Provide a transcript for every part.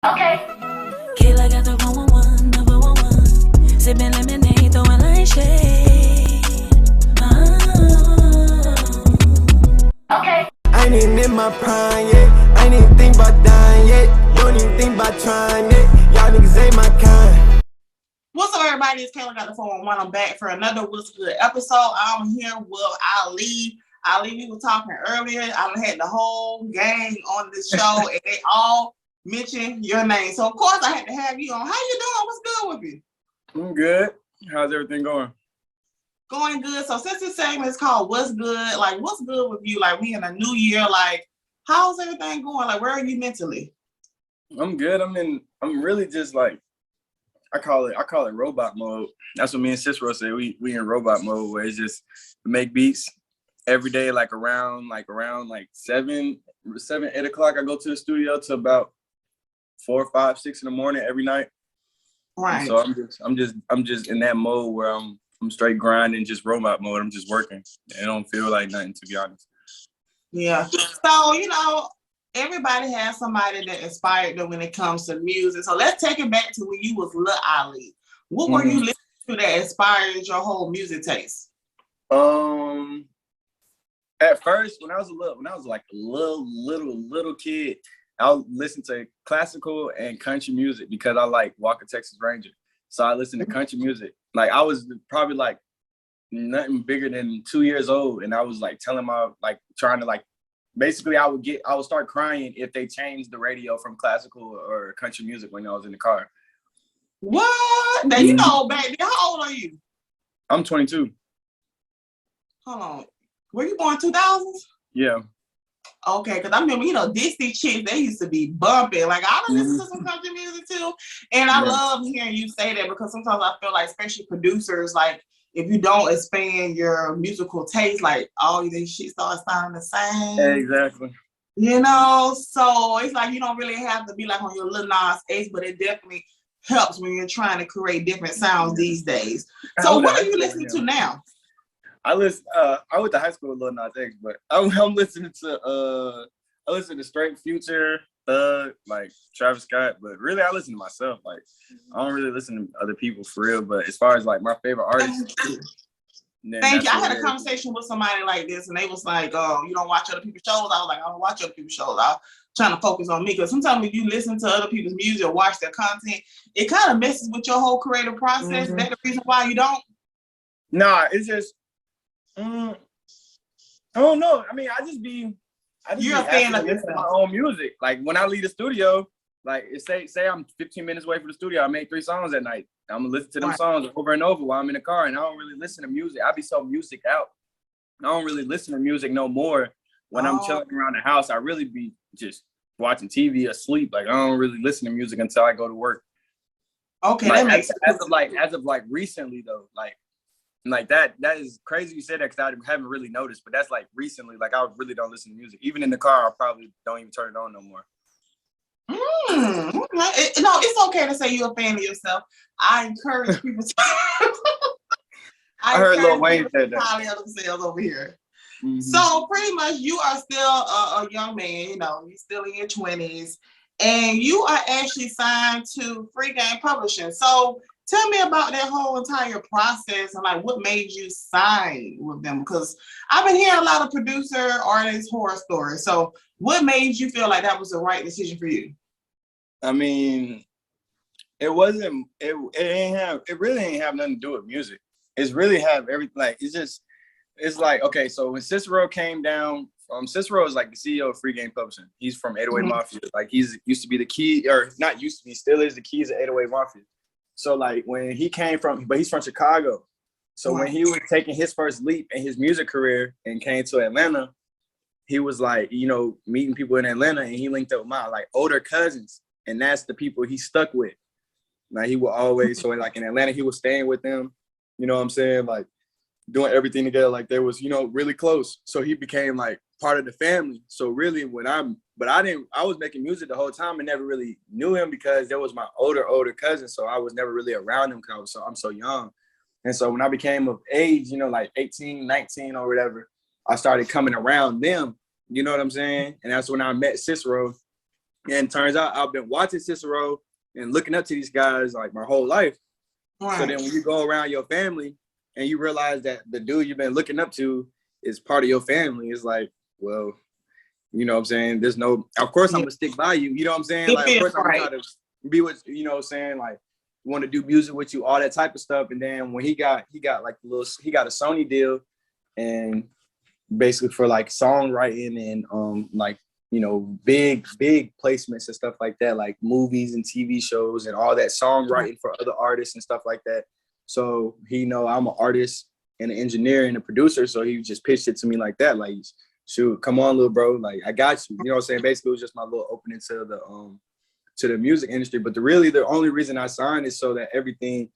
Okay. Kayla got the 111, number 111. Sipping lemonade, throwing light shade. Okay. I ain't even in my prime yet. I ain't even think about dying yet. Don't even think about trying it. Y'all niggas ain't my kind. What's up, everybody? It's Kayla Got the 411. I'm back for another What's Good episode. I'm here with Ali. Ali, we were talking earlier. I done had the whole gang on this show, and they all mentioned your name. So, of course, I had to have you on. How you doing? What's good with you? I'm good. How's everything going? Going good. So, since this segment is called What's Good, like, what's good with you? Like, we in a new year. Like, how's everything going? Like, where are you mentally? I'm good. I'm really just like, I call it robot mode. That's what me and Cicero say. We in robot mode where it's just make beats every day, like around 7, 8 o'clock. I go to the studio to about 4, 5, 6 in the morning every night. Right. And so I'm just in that mode where I'm straight grinding, just robot mode. I'm just working. It don't feel like nothing, to be honest. Yeah. So, everybody has somebody that inspired them when it comes to music. So let's take it back to when you was Lil Ali. What were you listening to that inspired your whole music taste? At first, when I was like a little kid, I would listen to classical and country music because I like Walker Texas Ranger. So I listened to country music. Like I was probably like nothing bigger than 2 years old, and I was like trying to basically I would start crying if they changed the radio from classical or country music when I was in the car. What? Now you know, baby, how old are you? I'm 22. Hold on. Were you born 2000s? Yeah. Okay, because I remember, Disney chicks, they used to be bumping. Like, I done listen to some country music too. And I love hearing you say that because sometimes I feel like, especially producers, like, if you don't expand your musical taste, like, all these shit starts sounding the same. Exactly. So it's like you don't really have to be like on your Lil Nas X, but it definitely helps when you're trying to create different sounds these days. So what are you listening to now? I went to high school with Lil Nas X, but I'm listening to I listen to straight Future, Thug, like Travis Scott, but really I listen to myself. Like I don't really listen to other people for real. But as far as like my favorite artists, Thank you. I had a conversation with somebody like this, and they was like, "Oh, you don't watch other people's shows." I was like, "I don't watch other people's shows. I'm trying to focus on me." Because sometimes when you listen to other people's music or watch their content, it kind of messes with your whole creative process. Is that the reason why you don't? Nah, it's just I don't know. I mean, you're a fan of my own music. Like when I leave the studio, like say I'm 15 minutes away from the studio, I made 3 songs that night. I'm gonna listen to them songs over and over while I'm in the car, and I don't really listen to music. I be so music out. I don't really listen to music no more. When I'm chilling around the house, I really be just watching TV or sleep. Like I don't really listen to music until I go to work. Okay, like, that makes sense. As of recently though, like that is crazy you said that because I haven't really noticed, but that's like recently. Like I really don't listen to music. Even in the car, I probably don't even turn it on no more. No, it's okay to say you're a fan of yourself. I encourage people to I heard Lil Wayne said that. Highly of themselves over here. So pretty much you are still a young man, you're still in your 20s, and you are actually signed to Freegame Publishing. So tell me about that whole entire process and like what made you sign with them, because I've been hearing a lot of producer artists horror stories. So what made you feel like that was the right decision for you? I mean, it really ain't have nothing to do with music. It's really have everything. Like it's like, okay, so when Cicero came down, Cicero is like the CEO of Freegame Publishing. He's from 808 Mafia. Like he's used to be the key, or not used to be, still is the keys of 808 Mafia. So like when he came but he's from Chicago. So when he was taking his first leap in his music career and came to Atlanta, he was like, meeting people in Atlanta, and he linked up with my like older cousins, and that's the people he stuck with. Like he would always, so like in Atlanta, he was staying with them, you know what I'm saying? Like doing everything together, like they was, really close. So he became like part of the family. So really I was making music the whole time and never really knew him because there was my older cousin. So I was never really around him because I'm so young. And so when I became of age, like 18, 19 or whatever, I started coming around them, you know what I'm saying? And that's when I met Cicero. And turns out I've been watching Cicero and looking up to these guys like my whole life. Right. So then when you go around your family and you realize that the dude you've been looking up to is part of your family, it's like, well, you know what I'm saying? There's no, of course I'm gonna stick by you. You know what I'm saying? Like, of course I'm gonna try to be with, you know what I'm saying? Like, want to do music with you, all that type of stuff. And then when he got like he got a Sony deal, and basically for like songwriting and like, you know, big placements and stuff like that, like movies and TV shows and all that songwriting for other artists and stuff like that. So he know I'm an artist and an engineer and a producer, so he just pitched it to me like that, like, shoot, come on, little bro, like I got you. You know what I'm saying? Basically, it was just my little opening to the music industry. But the only reason I signed is so that everything,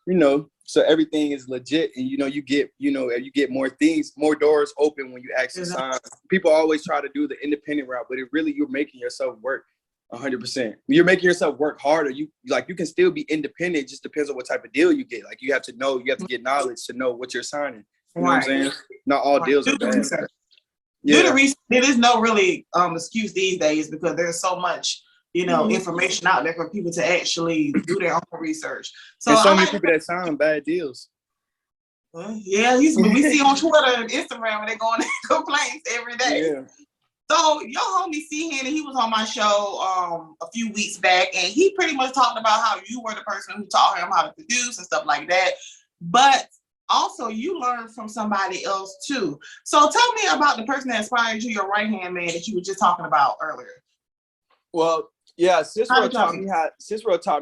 you know, so everything is legit, and you get more things, more doors open when you actually sign. People always try to do the independent route, but you're making yourself work 100%. You're making yourself work harder. You can still be independent. It just depends on what type of deal you get. Like you have to get knowledge to know what you're signing. You know what I'm saying? Not all deals are bad. Do the research. There is no really excuse these days because there's so much, you know, information out there for people to actually do their own research. So and so many people that sign bad deals. Yeah, we see on Twitter and Instagram and they're going in complaints every day. Yeah. So your homie C Henny, he was on my show a few weeks back, and he pretty much talked about how you were the person who taught him how to produce and stuff like that. But also you learned from somebody else too. So tell me about the person that inspired you, your right-hand man that you were just talking about earlier. Well, yeah, Cicero taught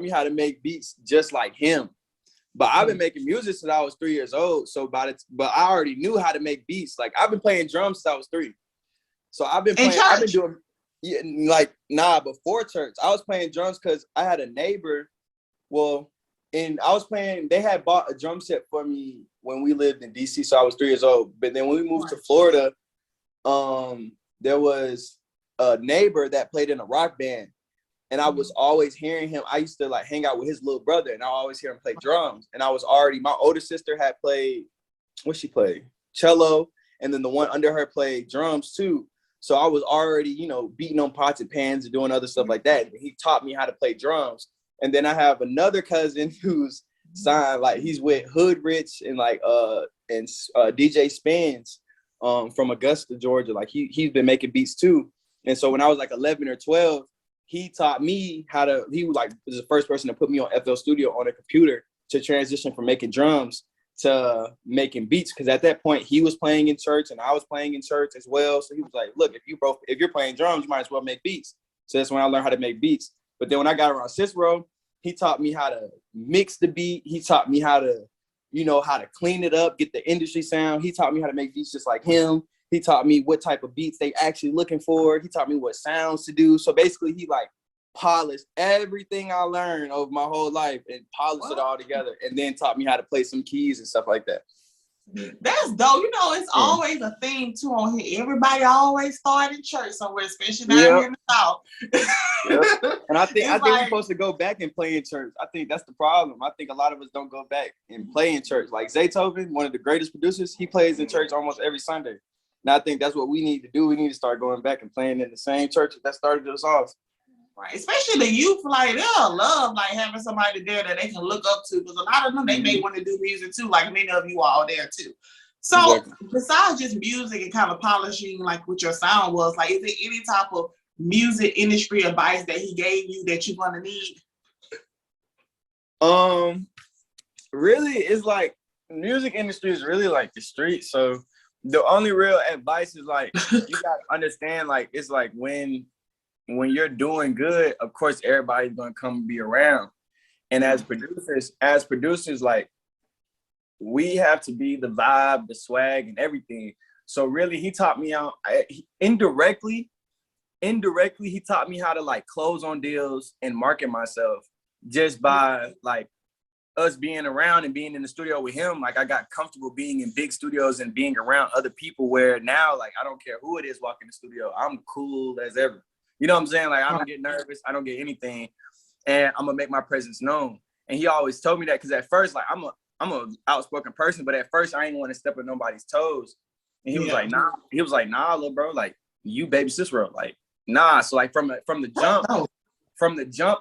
me how to make beats just like him. But I've been making music since I was 3 years old. So but I already knew how to make beats. Like I've been playing drums since I was 3. So I've been doing before church. I was playing drums because I had a neighbor. Well, and I was playing, they had bought a drum set for me when we lived in DC. So I was 3 years old. But then when we moved to Florida, there was a neighbor that played in a rock band. And I was always hearing him. I used to like hang out with his little brother, and I always hear him play drums. And my older sister had played, cello. And then the one under her played drums too. So I was already, you know, beating on pots and pans and doing other stuff like that. And he taught me how to play drums. And then I have another cousin who's signed, like he's with Hood Rich and DJ Spans from Augusta, Georgia. Like he's been making beats too. And so when I was like 11 or 12, he taught me he was the first person to put me on FL Studio on a computer to transition from making drums to making beats. Because at that point he was playing in church and I was playing in church as well. So he was like, look, if you're playing drums, you might as well make beats. So that's when I learned how to make beats. But then when I got around Cicero, he taught me how to mix the beat. He taught me how to, how to clean it up, get the industry sound. He taught me how to make beats just like him. He taught me what type of beats they actually looking for. He taught me what sounds to do. So basically he like polished everything I learned over my whole life and polished it all together, and then taught me how to play some keys and stuff like that. That's dope. It's always a thing too on here. Everybody always started in church somewhere, especially down here in the South. And I think we're supposed to go back and play in church. I think that's the problem. I think a lot of us don't go back and play in church. Like Zaytoven, one of the greatest producers, he plays in church almost every Sunday. And I think that's what we need to do. We need to start going back and playing in the same church that started us off. Right, especially the youth, like they'll love like having somebody there that they can look up to, because a lot of them they may want to do music too, like many of you all there too. So besides just music and kind of polishing like what your sound was, like is there any type of music industry advice that he gave you that you're gonna need? Really, it's like music industry is really like the street. So the only real advice is like you gotta understand, like it's like when you're doing good, of course, everybody's going to come and be around. And as producers, like, we have to be the vibe, the swag, and everything. So really, he taught me out indirectly, he taught me how to, like, close on deals and market myself just by, like, us being around and being in the studio with him. Like, I got comfortable being in big studios and being around other people where now, like, I don't care who it is walking the studio. I'm cool as ever. You know what I'm saying? Like, I don't get nervous. I don't get anything. And I'm going to make my presence known. And he always told me that, because at first, like, I'm a outspoken person, but at first I didn't want to step on nobody's toes. And he was like, nah. He was like, nah, little bro. Like, you baby Cicero. Like, Nah, so like from the jump, Oh.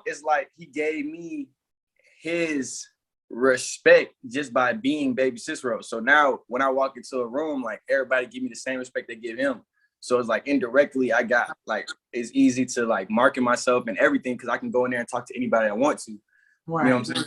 it's like he gave me his respect just by being baby Cicero. So now when I walk into a room, like everybody give me the same respect they give him. So it's like indirectly I got like it's easy to like market myself and everything because I can go in there and talk to anybody I want to. Right. You know what I'm saying?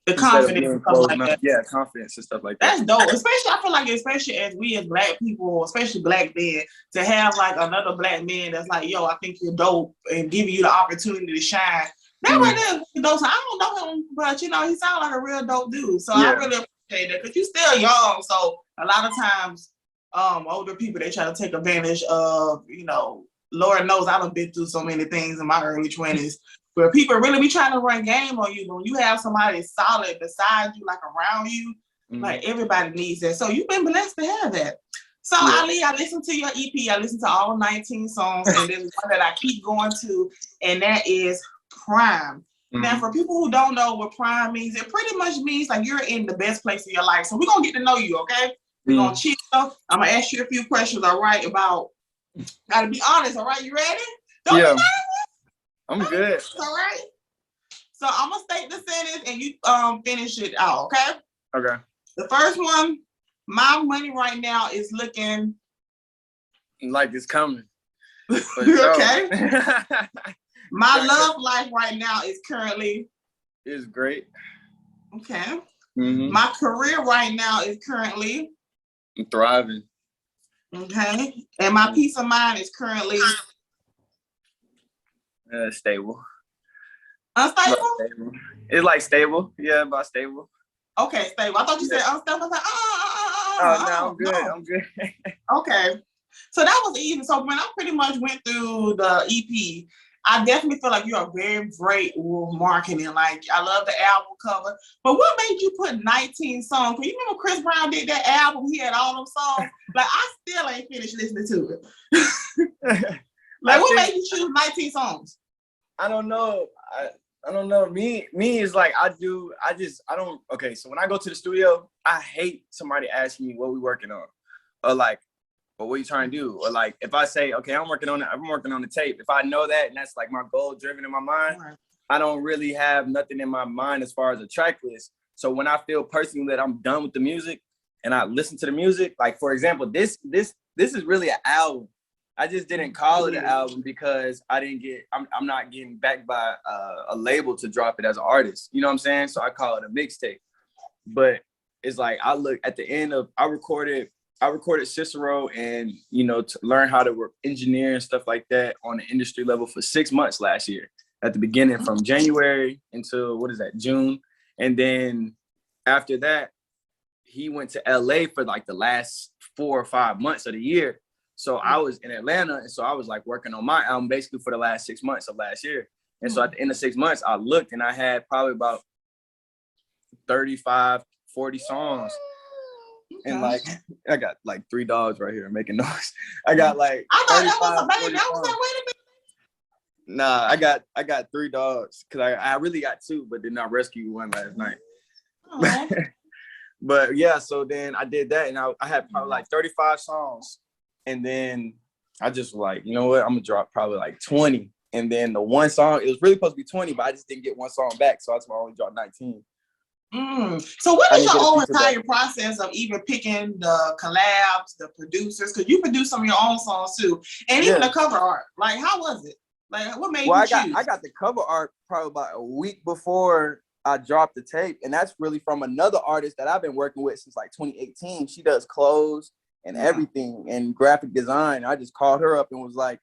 The confidence and stuff like that. Yeah, confidence and stuff like that. That's dope. Especially, I feel like, especially as we as black people, especially black men, to have like another black man that's like, yo, I think you're dope and giving you the opportunity to shine. That right there is dope. So I don't know him, but you know, he sounds like a real dope dude. So I really appreciate that because you're still young. So a lot of times, older people, they try to take advantage of, you know, Lord knows I done been through so many things in my early 20s. Where people really be trying to run game on you, but when you have somebody solid beside you, like around you, like everybody needs that. So you've been blessed to have that. So Ali, I listened to your EP. I listened to all 19 songs, and there's one that I keep going to, and that is Prime. Now, for people who don't know what Prime means, it pretty much means like you're in the best place of your life. So we're gonna get to know you, okay? We're gonna chill. I'm gonna ask you a few questions, all right? About, gotta be honest, all right? You ready? Don't be nervous. I'm good. All right. So I'm gonna state the sentence and you finish it out, okay? Okay. The first one, my money right now is looking like it's coming. Okay. My love life right now is currently great. Okay. My career right now is currently I'm thriving. Okay. And my peace of mind is currently stable. Unstable? Stable. It's like stable. Yeah, about stable. Okay, stable. I thought you said unstable. I was like, no, I'm good. No. I'm good. Okay. So that was easy. So when I pretty much went through the EP, I definitely feel like you're very great with marketing. Like, I love the album cover. But what made you put 19 songs? You remember Chris Brown did that album? He had all them songs. Like, I still ain't finished listening to it. Like, what made you choose 19 songs? I don't know. I don't know. Me is like okay, so when I go to the studio, I hate somebody asking me what we working on. Or like, what are you trying to do? Or like, if I say, okay, I'm working on the tape. If I know that and that's like my goal driven in my mind, I don't really have nothing in my mind as far as a track list. So when I feel personally that I'm done with the music and I listen to the music, like for example, this is really an album. I just didn't call it an album because I'm not getting backed by a label to drop it as an artist. You know what I'm saying? So I call it a mixtape. But it's like, I look at the end of, I recorded Cicero and, you know, to learn how to work engineer and stuff like that on the industry level for 6 months last year. At the beginning from January until, June. And then after that, he went to LA for like the last 4 or 5 months of the year. So I was in Atlanta, and so I was like working on my album basically for the last 6 months of last year. And so at the end of 6 months, I looked and I had probably about 35, 40 songs. And like, I got like 3 dogs right here making noise. I got like, I thought that was a baby. I was like, wait a minute. Nah, I got 3 dogs because I really got 2, but then I rescued one last night. But yeah, so then I did that, and I had probably like 35 songs. And then I just was like, you know what? I'm gonna drop probably like 20. And then the one song, it was really supposed to be 20, but I just didn't get one song back. So that's why I only dropped 19. So what is your whole entire process of even picking the collabs, the producers? Because you produce some of your own songs too. And even the cover art. Like, how was it? Like, what made you choose? I got the cover art probably about a week before I dropped the tape. And that's really from another artist that I've been working with since like 2018. She does clothes and everything and graphic design. I just called her up and was like,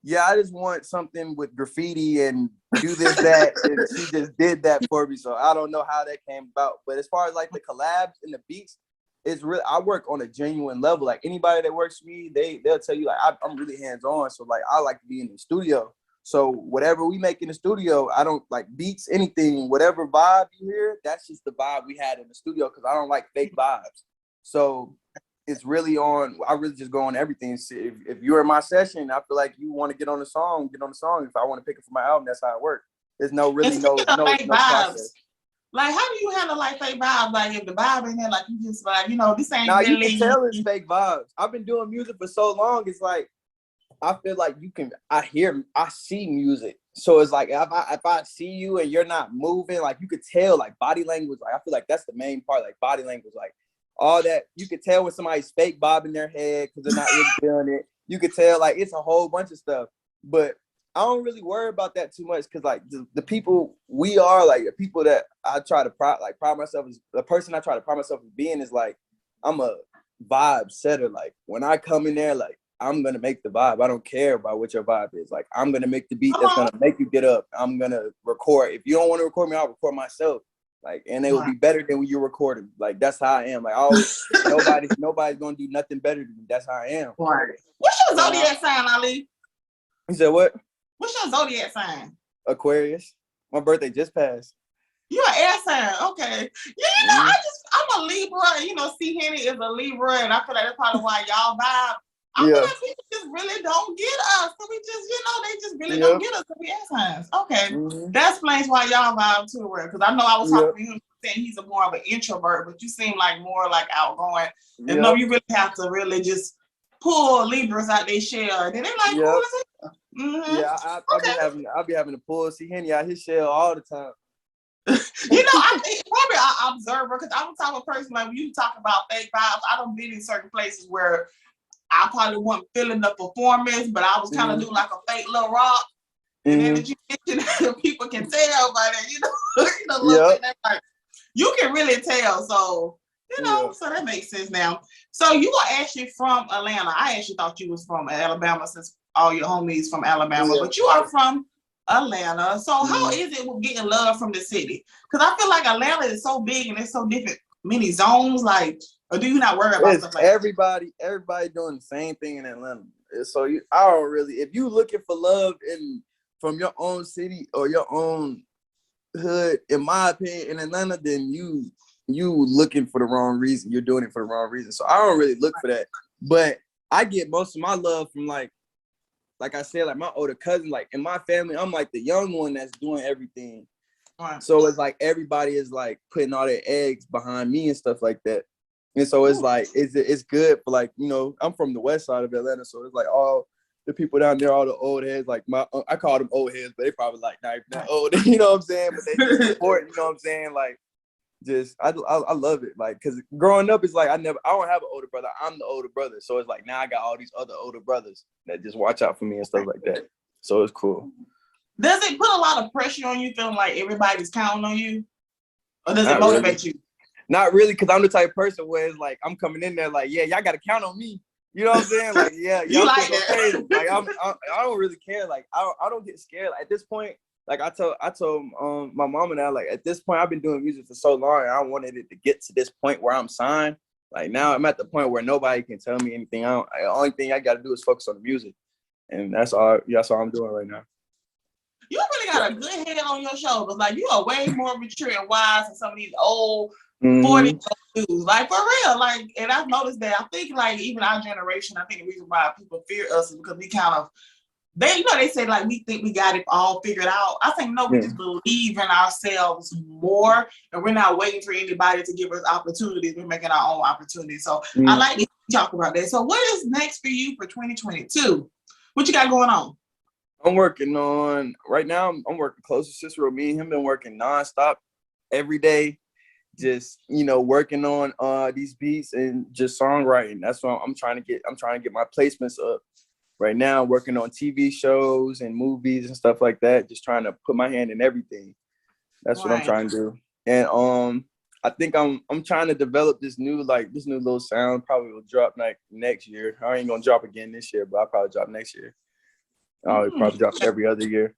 yeah, I just want something with graffiti and do this, that. And she just did that for me. So I don't know how that came about. But as far as like the collabs and the beats, it's really, I work on a genuine level. Like anybody that works for me, they'll tell you like, I'm really hands-on. So like, I like to be in the studio. So whatever we make in the studio, I don't like beats, anything, whatever vibe you hear, that's just the vibe we had in the studio. Cause I don't like fake vibes. So it's really on, I really just go on everything. If you're in my session, I feel like you want to get on the song, get on the song. If I want to pick it for my album, that's how it works. There's no process. Like, how do you handle like fake vibes? Like, if the vibe in there, like you just like, you know, this ain't really. You can tell it's fake vibes. I've been doing music for so long. It's like, I feel like I see music. So it's like if I see you and you're not moving, like you could tell, like body language. Like I feel like that's the main part, like body language, like all that. You could tell when somebody's fake bobbing their head because they're not really feeling it. You could tell, like it's a whole bunch of stuff. But I don't really worry about that too much because like the people we are, like the people that I try to pride myself as, the person I try to pride myself as being is like I'm a vibe setter. Like when I come in there, like I'm gonna make the vibe. I don't care about what your vibe is. Like I'm gonna make the beat that's gonna make you get up. I'm gonna record. If you don't want to record me, I'll record myself. Like, and it will be better than when you're recording. Like that's how I am. Like I always, nobody's gonna do nothing better than me. That's how I am. Right. What's your zodiac sign, Ali? You said what? What's your zodiac sign? Aquarius. My birthday just passed. You're an air sign, okay. Yeah, you know, I'm a Libra, and you know, C Henny is a Libra, and I feel like that's probably why y'all vibe. I feel like people just really don't get us. So we just, you know, they just really don't get us to be air signs. Okay. That explains why y'all vibe too, right? Because I know I was talking to him saying he's a more of an introvert, but you seem like more like outgoing. And no, you really have to really just pull Libras out their shell. And then they're like, cool as hell. Yeah, I'll be having to pull C Henny out his shell all the time. You know, I think probably an observer, because I'm the type of person, like when you talk about fake vibes, I don't been in certain places where I probably wasn't feeling the performance, but I was kind of doing like a fake little rock. And then you mention people can tell by that, you know, like, you can really tell. So, you know, so that makes sense now. So you are actually from Atlanta. I actually thought you was from Alabama since all your homies from Alabama, but you are from Atlanta. So how is it with getting love from the city? Because I feel like Atlanta is so big and it's so different, many zones. Like, or do you not worry about stuff like everybody doing the same thing in Atlanta? So I don't really. If you looking for love from your own city or your own hood, in my opinion, in Atlanta, then you looking for the wrong reason. You're doing it for the wrong reason. So I don't really look for that. But I get most of my love from like I said, like my older cousin, like in my family, I'm like the young one that's doing everything. Right. So it's like everybody is like putting all their eggs behind me and stuff like that. And so it's like, it's good for like, you know, I'm from the west side of Atlanta. So it's like all the people down there, all the old heads, like I call them old heads, but they probably like not even old, you know what I'm saying? But they just support, you know what I'm saying? Like, just I love it, like, because growing up it's like I don't have an older brother. I'm the older brother, so it's like now I got all these other older brothers that just watch out for me and stuff like that. So it's cool. Does it put a lot of pressure on you, feeling like everybody's counting on you, or does it motivate you? Not really, because I'm the type of person where it's like I'm coming in there like, yeah, y'all got to count on me. You know what I'm saying? Like, yeah, you like that? Crazy. Like I don't really care. Like I don't get scared. Like, at this point. Like I told my mom and I, like at this point I've been doing music for so long and I wanted it to get to this point where I'm signed. Like now I'm at the point where nobody can tell me anything. The only thing I got to do is focus on the music, and that's all I'm doing right now. You really got a good head on your shoulders. Like you are way more mature and wise than some of these old 40 dudes. Like for real. Like, and I've noticed that. I think like even our generation, I think the reason why people fear us is because we kind of. They say like we think we got it all figured out. I think no, we just believe in ourselves more, and we're not waiting for anybody to give us opportunities. We're making our own opportunities. So I like to talk about that. So what is next for you for 2022? What you got going on? I'm working on right now. I'm working close to Cicero. Me and him been working nonstop every day, just working on these beats and just songwriting. That's what I'm trying to get. I'm trying to get my placements up. Right now, working on TV shows and movies and stuff like that. Just trying to put my hand in everything. That's what I'm trying to do. And I think I'm trying to develop this new little sound. Probably will drop like next year. I ain't gonna drop again this year, but I'll probably drop next year. I'll probably drop every other year.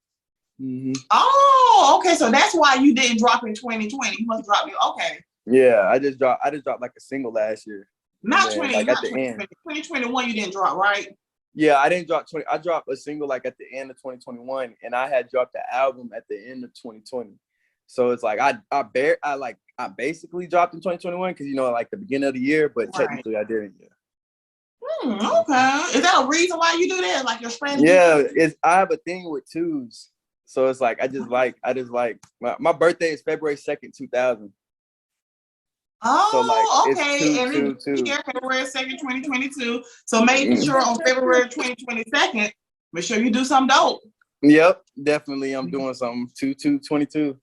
Oh, okay. So that's why you didn't drop in 2020. You must drop it. Okay. Yeah, I just dropped like a single last year. Not 2021. You didn't drop, right? Yeah, I didn't drop 20. I dropped a single like at the end of 2021, and I had dropped the album at the end of 2020. So it's like I basically dropped in 2021 because like the beginning of the year, but technically I didn't. Yeah. Okay. Is that a reason why you do that? Like your strategy? Yeah, I have a thing with twos, so it's like I just like my birthday is February 2nd, 2000. Oh, So like okay. it's And two, two, two. here, February 2nd, 2022. So make sure on February 2022, make sure you do something dope. Yep, definitely. I'm doing something. 2222.